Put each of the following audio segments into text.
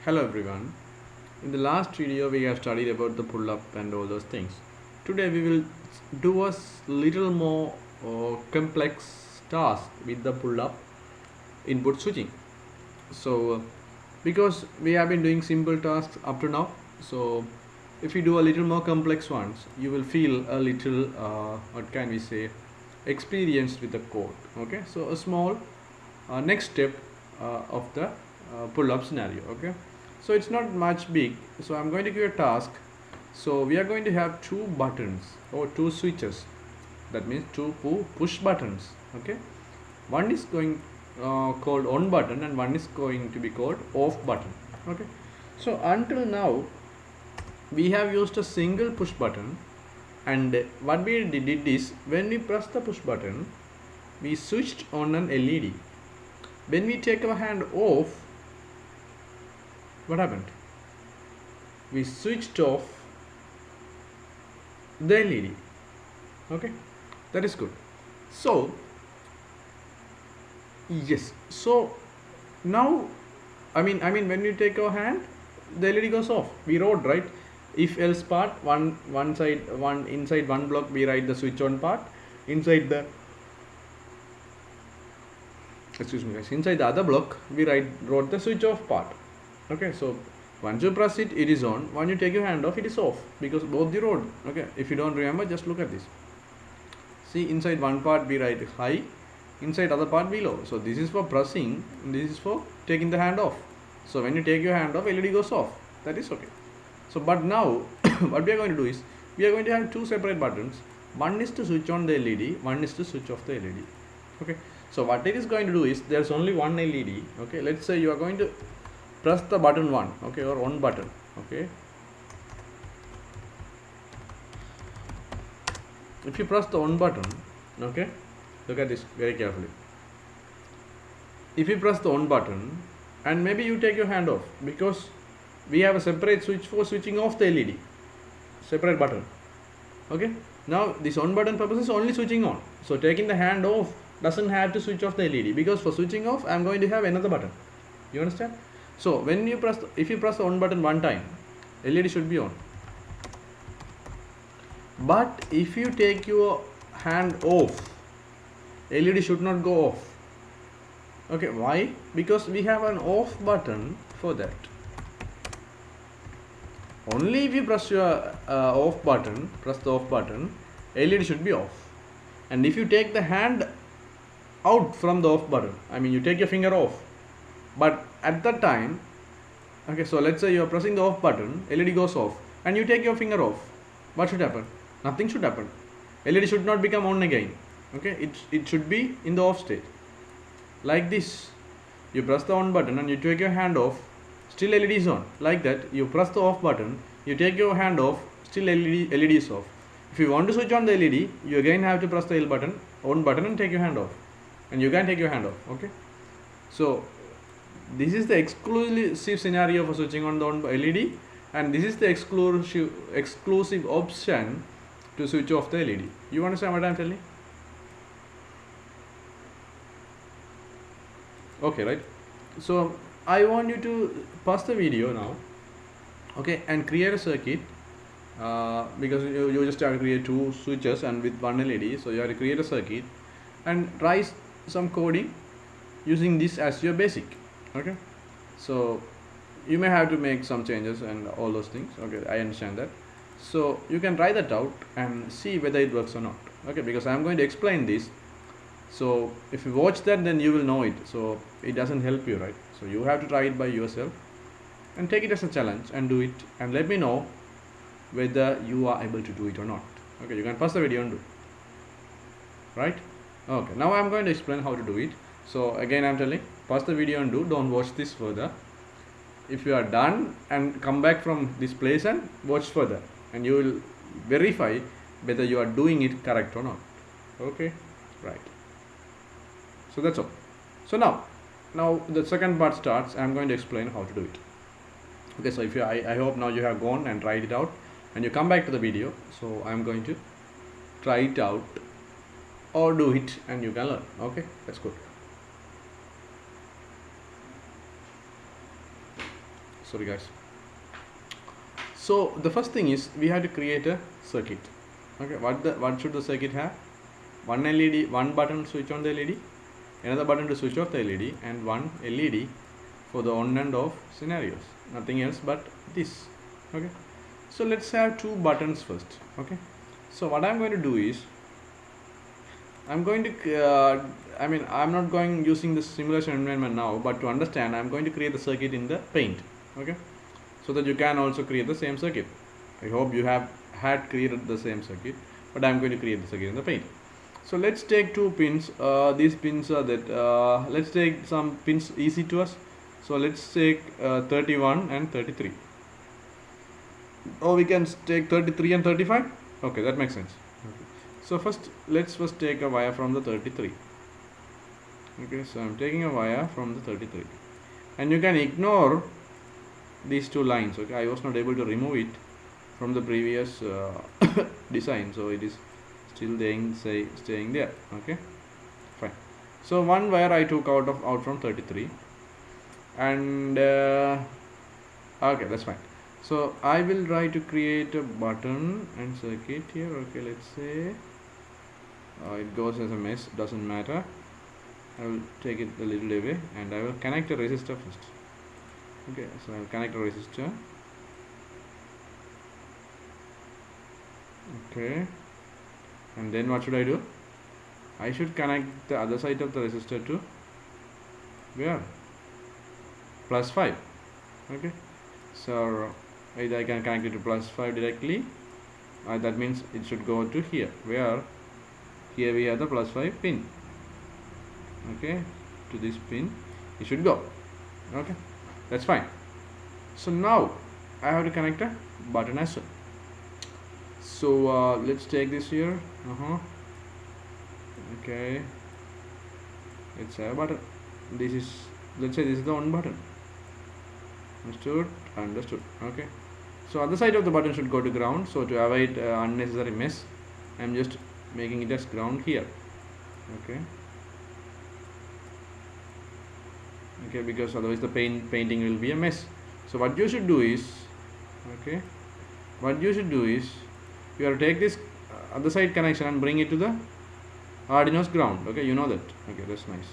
Hello everyone. In the last video we have studied about the pull-up and all those things. Today we will do a little more complex task with the pull-up input switching. So because we have been doing simple tasks up to now, so if you do a little more complex ones, you will feel a little what can we say, experienced with the code. Okay, so a small next step of the pull-up scenario. Okay, so it's not much big, so I'm going to give a task. So we are going to have two buttons or two switches, that means two push buttons. Okay, one is going called on button and one is going to be called off button. Okay, so until now we have used a single push button, and what we did is when we press the push button we switched on an LED. When we take our hand off, what happened? We switched off the LED. Okay, that is good. So yes, so now I mean when you take our hand, the LED goes off. We wrote, right, if else part, one side, one inside one block we write the switch on part, inside the inside the other block we wrote the switch off part. Okay, so once you press it, it is on. When you take your hand off, it is off, because both the road. Okay, if you don't remember, just look at this. See, inside one part we write high, inside other part below. So this is for pressing, this is for taking the hand off. So when you take your hand off, LED goes off. That is okay. So but now what we are going to do is we are going to have two separate buttons. One is to switch on the LED, one is to switch off the LED. Okay, so what it is going to do is there's only one LED. Okay, let's say you are going to press the button 1, okay, or on button. Okay, if you press the on button, okay, look at this very carefully. If you press the on button and maybe you take your hand off, because we have a separate switch for switching off the LED, separate button. Okay, now this on button purpose is only switching on, so taking the hand off doesn't have to switch off the LED, because for switching off I'm going to have another button. You understand? So when you press, if you press the on button one time, LED should be on. But if you take your hand off, LED should not go off. Okay, why? Because we have an off button for that. Only if you press your off button, press the off button, LED should be off. And if you take the hand out from the off button, I mean you take your finger off, but at that time, okay, so let's say you are pressing the off button, LED goes off, and you take your finger off, what should happen? Nothing should happen. LED should not become on again. Okay, it should be in the off state. Like this, you press the on button and you take your hand off, still LED is on. Like that, you press the off button, you take your hand off, still LED is off. If you want to switch on the LED, you again have to press the on button and take your hand off, and you can take your hand off. Okay, so this is the exclusive scenario for switching on the LED, and this is the exclusive option to switch off the LED. You understand what I am telling? Okay, right? So I want you to pause the video now, okay, and create a circuit, because you just have to create two switches and with one LED, so you have to create a circuit and try some coding using this as your basic. Okay, so you may have to make some changes and all those things. Okay, I understand that. So you can try that out and see whether it works or not. Okay, because I am going to explain this, so if you watch that, then you will know it. So it doesn't help you, right? So you have to try it by yourself and take it as a challenge and do it, and let me know whether you are able to do it or not. Okay, you can pause the video and do, right? Okay, now I am going to explain how to do it. So again I am telling, pause the video and do, don't watch this further. If you are done, and come back from this place and watch further, and you will verify whether you are doing it correct or not. Okay, right. So that's all. So now the second part starts. I am going to explain how to do it. Okay, so if you, I hope now you have gone and tried it out and you come back to the video. So I am going to try it out or do it and you can learn. Okay, that's good. sorry guys. So the first thing is we have to create a circuit. Okay, what should the circuit have? One LED, one button switch on the LED, another button to switch off the LED, and one LED for the on and off scenarios. Nothing else but this. Okay, so let's have two buttons first. Okay, so what I'm going to do is I'm going to I'm not going using the simulation environment now, but to understand I'm going to create the circuit in the paint. Okay, so that you can also create the same circuit. I hope you have had created the same circuit, but I'm going to create the circuit in the paint. So let's take two pins. These pins are that let's take some pins easy to us. So let's take 31 and 33. Or we can take 33 and 35. Okay, that makes sense. Okay. So let's first take a wire from the 33. Okay, so I'm taking a wire from the 33, and you can ignore these two lines. Okay, I was not able to remove it from the previous design, so it is still staying there. Okay, fine. So one wire I took out from 33, and okay, that's fine. So I will try to create a button and circuit here. Okay, let's say it goes as a mesh, doesn't matter. I will take it a little away, and I will connect a resistor first. Okay, so I will connect a resistor. Okay, and then what should I do? I should connect the other side of the resistor to where? +5. Okay, so either I can connect it to +5 directly, that means it should go to here, where here we have the +5 pin. Okay, to this pin it should go. Okay, that's fine. So now I have to connect a button as well. So let's take this here. Okay, let's have a button. Let's say this is the on button. Understood. Okay, so other side of the button should go to ground. So to avoid unnecessary mess, I'm just making it as ground here. Okay, because otherwise the painting will be a mess. So what you should do is, you have to take this other side connection and bring it to the Arduino's ground. Okay, you know that. Okay, that's nice.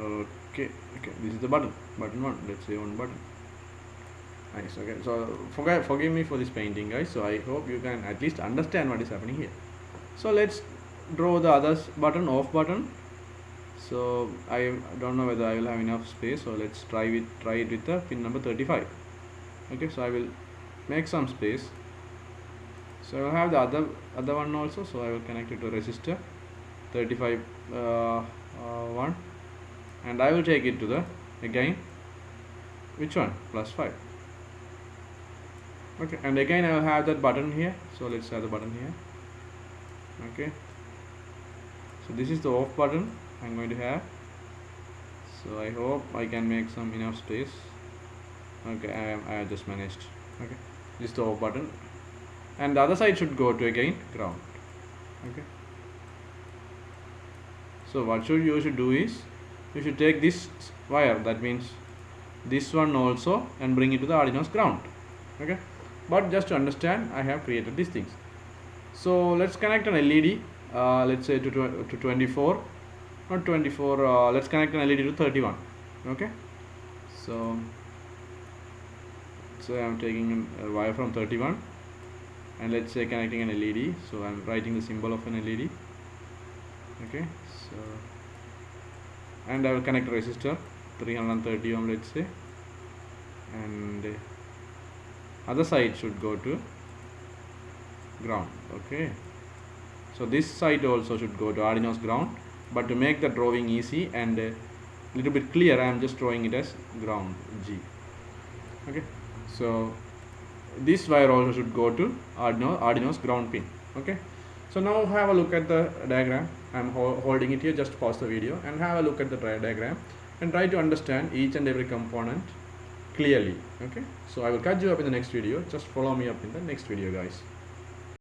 Okay, this is the button 1. Let's say on button. Nice. Okay, so forgive me for this painting, guys. So I hope you can at least understand what is happening here. So let's draw the other button, off button. So I don't know whether I will have enough space, so let's try it with the pin number 35. Okay, so I will make some space. So I will have the other one also, so I will connect it to resistor 35 1, and I will take it to the, again, which one? +5. Okay, and again I will have that button here, so let's have the button here. Okay, so this is the off button I'm going to have. So I hope I can make some enough space. Okay, I just managed. Okay, this is the off button, and the other side should go to again ground. Okay, so what you should do is, you should take this wire, that means this one also, and bring it to the Arduino's ground. Okay, but just to understand, I have created these things. So let's connect an LED, let's say to 24, not 24, let's connect an LED to 31. Okay, so I'm taking a wire from 31, and let's say connecting an LED. So I'm writing the symbol of an LED. Okay, so, and I will connect a resistor 330 ohm, let's say, and other side should go to ground. Okay, so this side also should go to Arduino's ground, but to make the drawing easy and a little bit clear, I am just drawing it as ground G. Okay, so this wire also should go to Arduino's ground pin. Okay, so now have a look at the diagram. I am holding it here. Just pause the video and have a look at the diagram and try to understand each and every component clearly. Okay, so I will catch you up in the next video. Just follow me up in the next video, guys.